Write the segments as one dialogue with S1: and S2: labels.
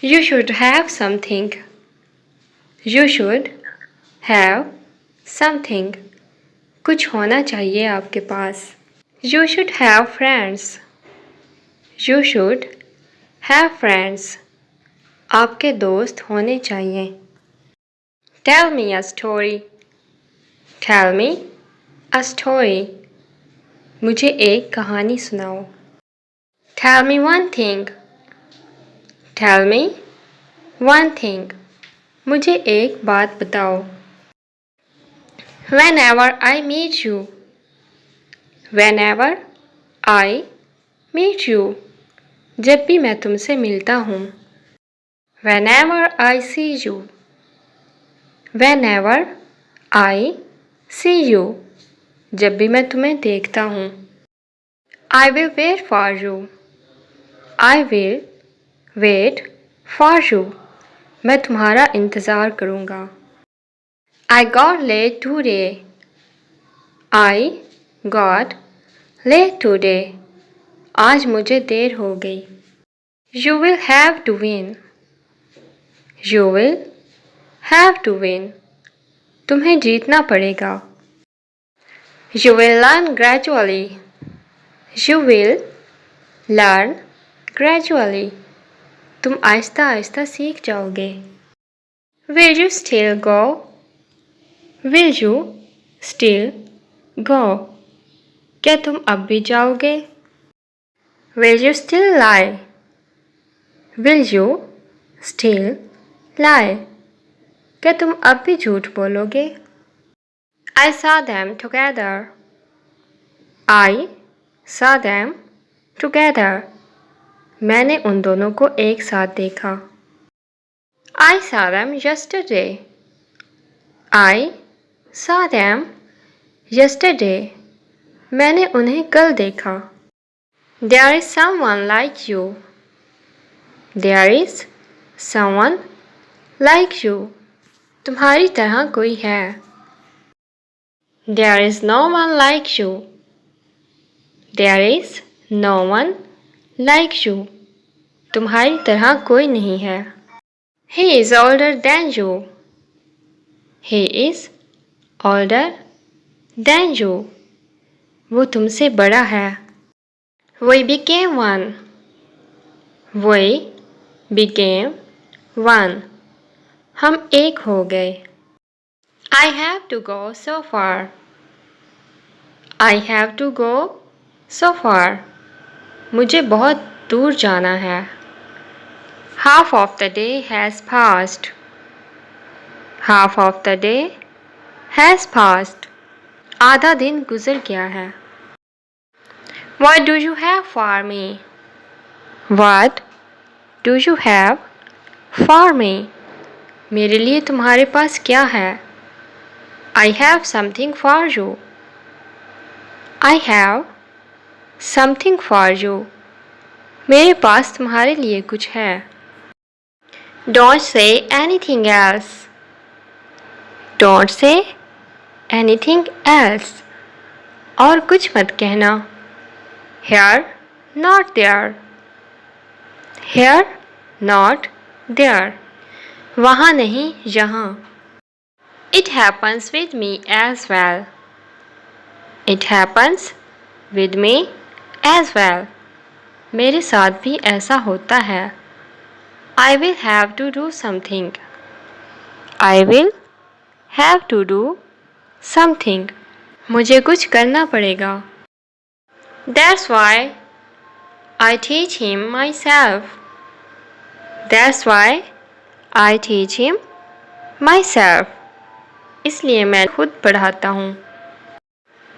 S1: You should have something. You should have something. कुछ होना चाहिए आपके पास. You should have friends. You should have friends. आपके दोस्त होने चाहिए. Tell me a story. Tell me a story. मुझे एक कहानी सुनाओ. Tell me one thing. Tell me one thing. मुझे एक बात बताओ. Whenever I meet you. Whenever I meet you. जब भी मैं तुमसे मिलता हूँ. Whenever I see you. Whenever I see you. जब भी मैं तुम्हें देखता हूँ. I will wait for you. I will wait for you. मैं तुम्हारा इंतज़ार करूँगा. I got late today. I got late today. आज मुझे देर हो गई. You will have to win. You will have to win. तुम्हें जीतना पड़ेगा. You will learn gradually. You will learn gradually. तुम आहिस्ता आहिस्ता सीख जाओगे. Will you still go? Will you still go? क्या तुम अब भी जाओगे? Will you still lie? Will you still lie? क्या तुम अब भी झूठ बोलोगे? I saw them together. I saw them together. मैंने उन दोनों को एक साथ देखा. I saw them yesterday. I saw them yesterday. मैंने उन्हें कल देखा. There is someone like you. There is someone like you. तुम्हारी तरह कोई है. There is no one like you. There is no one like you. तुम्हारी तरह कोई नहीं है. He is older than you. He is older than you. वो तुमसे बड़ा है. We became one. We became one. हम एक हो गए. I have to go so far. I have to go so far. मुझे बहुत दूर जाना है. Half of the day has passed. Half of the day has passed. आधा दिन गुजर गया है. What do you have for me? What do you have for me? मेरे लिए तुम्हारे पास क्या है? I have something for you. I have something for you. मेरे पास तुम्हारे लिए कुछ है. Don't say anything else. Don't say anything else. और कुछ मत कहना. Here, not there. Here, not there. वहाँ नहीं, यहाँ. It happens with me as well. It happens with me as well. मेरे साथ भी ऐसा होता है. I will have to do something. I will have to do something. मुझे कुछ करना पड़ेगा. That's why I teach him myself. That's why I teach him myself. इसलिए मैं खुद पढ़ाता हूँ.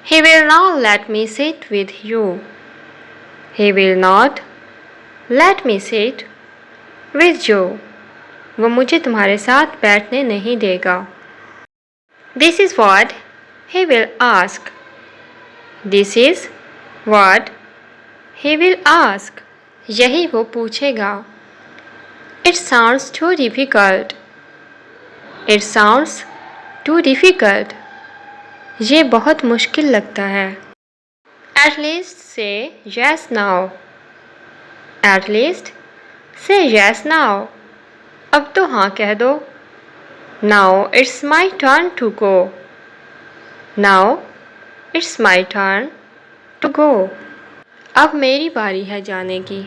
S1: He will not let me sit with you. He will not let me sit with you. वो मुझे तुम्हारे साथ बैठने नहीं देगा. This is what he will ask. This is what he will ask. यही वो पूछेगा. It sounds too difficult. It sounds too difficult. ये बहुत मुश्किल लगता है. At least say yes now. At least say yes now. अब तो हाँ कह दो। Now it's my turn to go. Now it's my turn to go. अब मेरी बारी है जाने की।